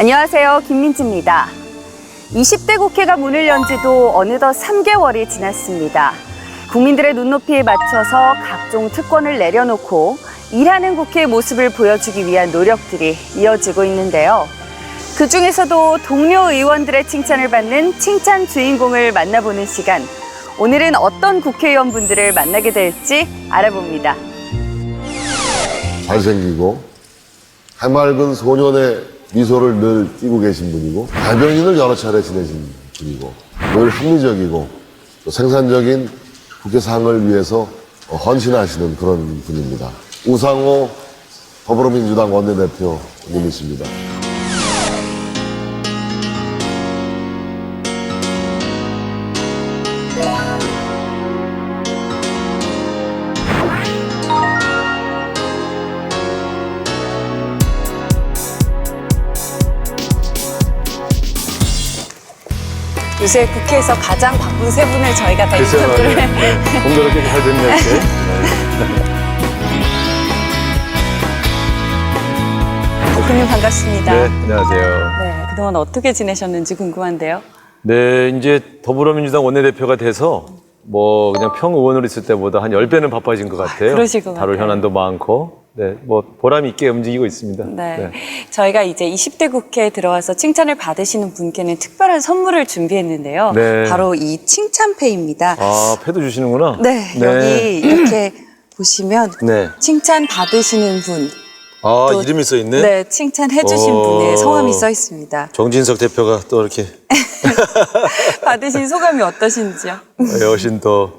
안녕하세요. 김민지입니다. 20대 국회가 문을 연 지도 어느덧 3개월이 지났습니다. 국민들의 눈높이에 맞춰서 각종 특권을 내려놓고 일하는 국회의 모습을 보여주기 위한 노력들이 이어지고 있는데요. 그중에서도 동료 의원들의 칭찬을 받는 칭찬 주인공을 만나보는 시간. 오늘은 어떤 국회의원분들을 만나게 될지 알아봅니다. 잘생기고 해맑은 소년의 미소를 늘 띠고 계신 분이고 대변인을 여러 차례 지내신 분이고 늘 합리적이고 또 생산적인 국회 사항을 위해서 헌신하시는 그런 분입니다. 우상호 더불어민주당 원내대표님이십니다. 요새 국회에서 가장 바쁜 세 분을 저희가 다 인터뷰를 공교롭게 잘 됐네요. 이렇게. 대표님 반갑습니다. 네, 안녕하세요. 네, 그동안 어떻게 지내셨는지 궁금한데요. 네, 이제 더불어민주당 원내대표가 돼서 뭐 그냥 평의원으로 있을 때보다 한 10배는 바빠진 것 같아요. 그러실 것 다룰 같아요. 현안도 많고, 네, 뭐 보람 있게 움직이고 있습니다. 네. 저희가 이제 20대 국회에 들어와서 칭찬을 받으시는 분께는 특별한 선물을 준비했는데요. 네. 바로 이 칭찬패입니다. 아, 패도 주시는구나. 네, 여기 이렇게 보시면 네. 칭찬 받으시는 분, 아, 또- 이름이 써 있네. 네, 칭찬해 주신 오. 분의 성함이 써 있습니다. 정진석 대표가 또 이렇게 받으신 소감이 어떠신지요? 훨씬 더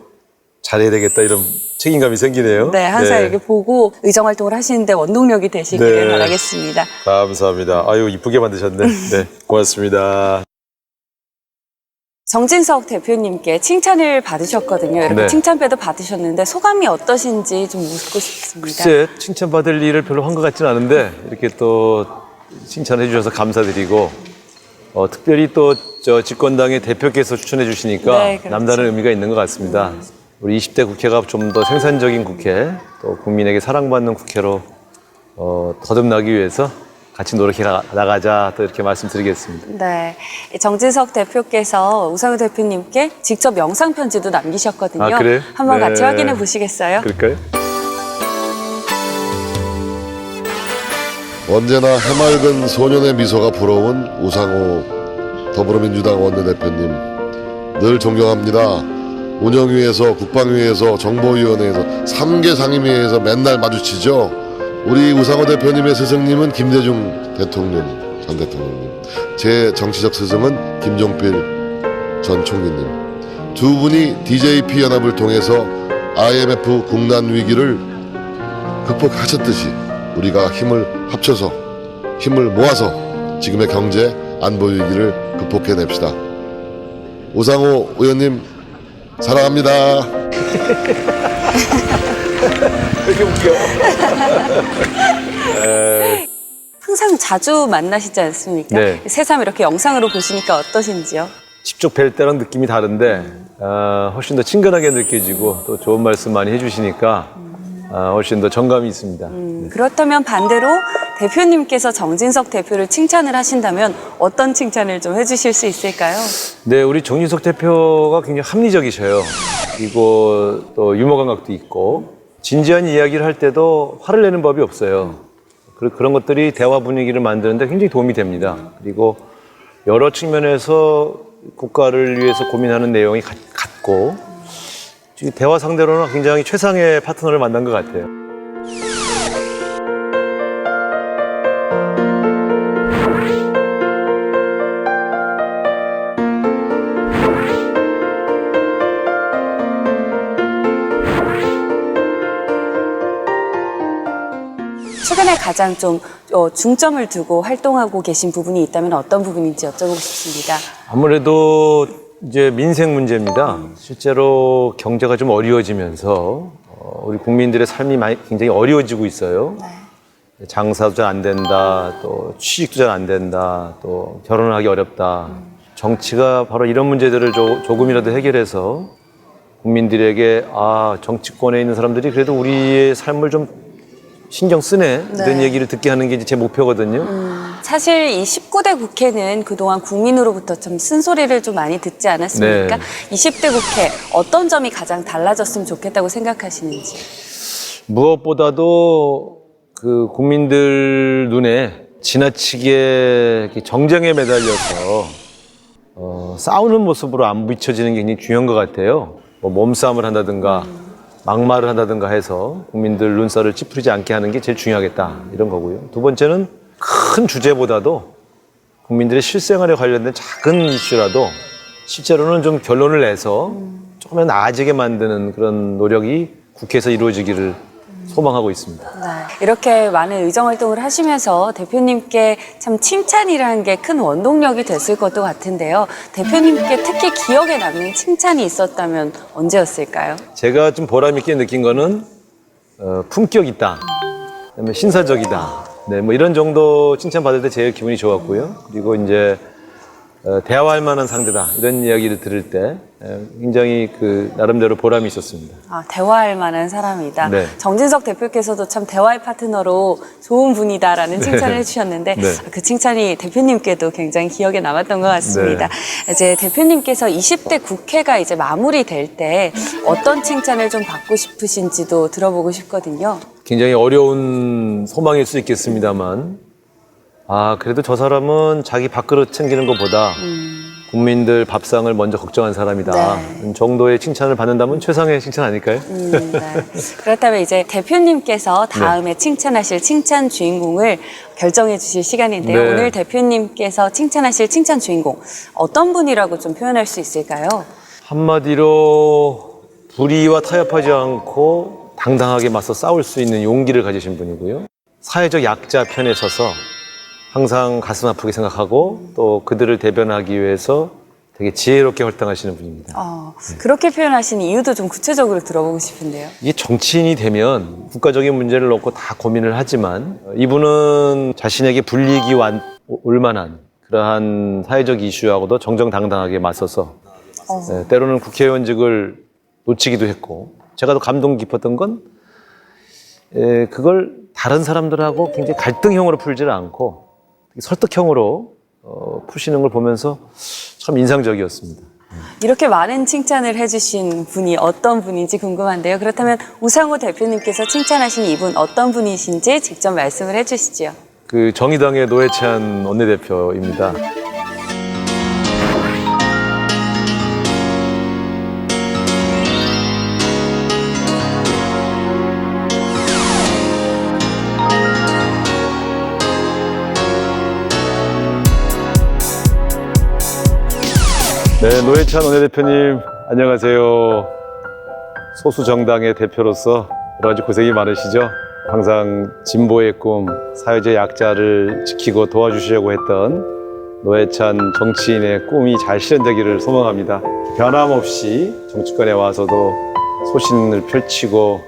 잘해야 되겠다 이런 책임감이 생기네요. 네, 항상 이렇게 보고 의정 활동을 하시는데 원동력이 되시기를 네. 바라겠습니다. 감사합니다. 아유, 이쁘게 만드셨네. 네, 고맙습니다. 정진석 대표님께 칭찬을 받으셨거든요. 이렇게 네. 칭찬패도 받으셨는데 소감이 어떠신지 좀 묻고 싶습니다. 글쎄, 칭찬받을 일을 별로 한 것 같지는 않은데 이렇게 또 칭찬해 주셔서 감사드리고 특별히 또 저 집권당의 대표께서 추천해 주시니까 네, 그렇죠. 남다른 의미가 있는 것 같습니다. 우리 20대 국회가 좀 더 생산적인 국회, 또 국민에게 사랑받는 국회로 거듭나기 위해서 같이 노력해 나가자 또 이렇게 말씀드리겠습니다. 네, 정진석 대표께서 우상호 대표님께 직접 영상 편지도 남기셨거든요. 아, 그래요? 한번 네. 같이 확인해 보시겠어요? 그럴까요? 언제나 해맑은 소년의 미소가 부러운 우상호 더불어민주당 원내대표님 늘 존경합니다. 운영위에서 국방위에서 정보위원회에서 3개 상임위에서 맨날 마주치죠. 우리 우상호 대표님의 스승님은 김대중 대통령 전 대통령님, 제 정치적 스승은 김종필 전 총리님. 두 분이 DJP 연합을 통해서 IMF 국난 위기를 극복하셨듯이 우리가 힘을 합쳐서 힘을 모아서 지금의 경제 안보 위기를 극복해냅시다. 우상호 의원님 사랑합니다. 이렇게 웃겨. 항상 자주 만나시지 않습니까? 네. 새삼 이렇게 영상으로 보시니까 어떠신지요? 직접 뵐 때랑 느낌이 다른데 훨씬 더 친근하게 느껴지고 또 좋은 말씀 많이 해주시니까 훨씬 더 정감이 있습니다. 그렇다면 반대로 대표님께서 정진석 대표를 칭찬을 하신다면 어떤 칭찬을 좀 해주실 수 있을까요? 네, 우리 정진석 대표가 굉장히 합리적이셔요. 그리고 또 유머 감각도 있고 진지한 이야기를 할 때도 화를 내는 법이 없어요. 그런 것들이 대화 분위기를 만드는데 굉장히 도움이 됩니다. 그리고 여러 측면에서 국가를 위해서 고민하는 내용이 같고 대화 상대로는 굉장히 최상의 파트너를 만난 것 같아요. 최근에 가장 좀 중점을 두고 활동하고 계신 부분이 있다면 어떤 부분인지 여쭤보고 싶습니다. 아무래도 이제 민생 문제입니다. 실제로 경제가 좀 어려워지면서 우리 국민들의 삶이 굉장히 어려워지고 있어요. 장사도 잘 안 된다, 또 취직도 잘 안 된다, 또 결혼을 하기 어렵다. 정치가 바로 이런 문제들을 조금이라도 해결해서 국민들에게 정치권에 있는 사람들이 그래도 우리의 삶을 좀 신경 쓰네. 이런 얘기를 듣게 하는 게 제 목표거든요. 사실 이 19대 국회는 그동안 국민으로부터 좀 쓴소리를 좀 많이 듣지 않았습니까? 네. 20대 국회 어떤 점이 가장 달라졌으면 좋겠다고 생각하시는지. 무엇보다도 그 국민들 눈에 지나치게 이렇게 정쟁에 매달려서 싸우는 모습으로 안 비춰지는 게 굉장히 중요한 것 같아요. 뭐 몸싸움을 한다든가 막말을 한다든가 해서 국민들 눈살을 찌푸리지 않게 하는 게 제일 중요하겠다 이런 거고요. 두 번째는 큰 주제보다도 국민들의 실생활에 관련된 작은 이슈라도 실제로는 좀 결론을 내서 조금은 나아지게 만드는 그런 노력이 국회에서 이루어지기를 소망하고 있습니다. 네. 이렇게 많은 의정 활동을 하시면서 대표님께 참 칭찬이라는 게 큰 원동력이 됐을 것도 같은데요. 대표님께 특히 기억에 남는 칭찬이 있었다면 언제였을까요? 제가 좀 보람 있게 느낀 거는 품격 있다, 그다음에 신사적이다, 네, 뭐 이런 정도 칭찬 받을 때 제일 기분이 좋았고요. 그리고 이제 대화할 만한 상대다 이런 이야기를 들을 때 굉장히 그 나름대로 보람이 있었습니다. 아, 대화할 만한 사람이다. 네. 정진석 대표께서도 참 대화의 파트너로 좋은 분이다라는 칭찬을 해주셨는데 네. 그 칭찬이 대표님께도 굉장히 기억에 남았던 것 같습니다. 이제 대표님께서 20대 국회가 이제 마무리될 때 어떤 칭찬을 좀 받고 싶으신지도 들어보고 싶거든요. 굉장히 어려운 소망일 수 있겠습니다만 그래도 저 사람은 자기 밥그릇 챙기는 것보다 국민들 밥상을 먼저 걱정한 사람이다. 네. 정도의 칭찬을 받는다면 최상의 칭찬 아닐까요? 네. 그렇다면 이제 대표님께서 다음에 칭찬하실 칭찬 주인공을 결정해 주실 시간인데요. 네. 오늘 대표님께서 칭찬하실 칭찬 주인공 어떤 분이라고 좀 표현할 수 있을까요? 한마디로 불의와 타협하지 않고 당당하게 맞서 싸울 수 있는 용기를 가지신 분이고요. 사회적 약자 편에 서서 항상 가슴 아프게 생각하고 또 그들을 대변하기 위해서 되게 지혜롭게 활동하시는 분입니다. 그렇게 표현하시는 이유도 좀 구체적으로 들어보고 싶은데요. 이게 정치인이 되면 국가적인 문제를 놓고 다 고민을 하지만 이분은 자신에게 불이익이 올 만한 그러한 사회적 이슈하고도 정정당당하게 맞서서 때로는 국회의원직을 놓치기도 했고 제가 더 감동 깊었던 건 그걸 다른 사람들하고 굉장히 갈등형으로 풀지를 않고 설득형으로 푸시는 걸 보면서 참 인상적이었습니다. 이렇게 많은 칭찬을 해주신 분이 어떤 분인지 궁금한데요. 그렇다면 우상호 대표님께서 칭찬하신 이분 어떤 분이신지 직접 말씀을 해주시죠. 그 정의당의 노회찬 원내대표입니다. 네, 노회찬 원내대표님 안녕하세요. 소수 정당의 대표로서 여러 가지 고생이 많으시죠? 항상 진보의 꿈, 사회적 약자를 지키고 도와주시려고 했던 노회찬 정치인의 꿈이 잘 실현되기를 소망합니다. 변함없이 정치권에 와서도 소신을 펼치고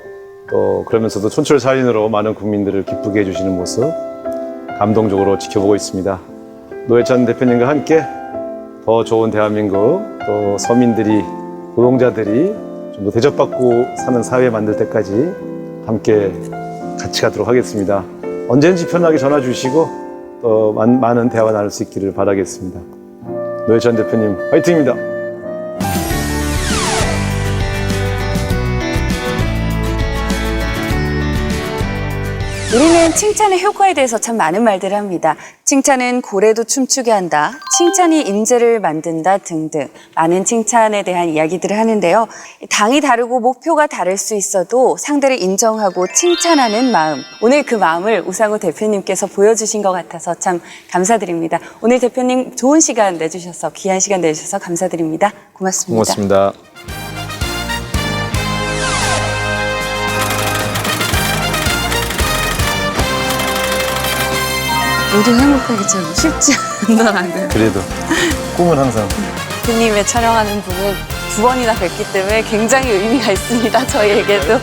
또 그러면서도 촌철살인으로 많은 국민들을 기쁘게 해주시는 모습 감동적으로 지켜보고 있습니다. 노회찬 대표님과 함께 더 좋은 대한민국, 또 서민들이, 노동자들이 좀 더 대접받고 사는 사회 만들 때까지 함께 같이 가도록 하겠습니다. 언제든지 편하게 전화 주시고 또 많은 대화 나눌 수 있기를 바라겠습니다. 노회찬 대표님 화이팅입니다. 우리는 칭찬의 효과에 대해서 참 많은 말들을 합니다. 칭찬은 고래도 춤추게 한다. 칭찬이 인재를 만든다 등등 많은 칭찬에 대한 이야기들을 하는데요. 당이 다르고 목표가 다를 수 있어도 상대를 인정하고 칭찬하는 마음. 오늘 그 마음을 우상호 대표님께서 보여주신 것 같아서 참 감사드립니다. 오늘 대표님 좋은 시간 내주셔서 귀한 시간 내주셔서 감사드립니다. 고맙습니다. 고맙습니다. 모두 행복하게 참 쉽지 않더라고요. 그래도 꿈은 항상. 대표님의 촬영하는 분은 2번이나 뵙기 때문에 굉장히 의미가 있습니다. 저희에게도.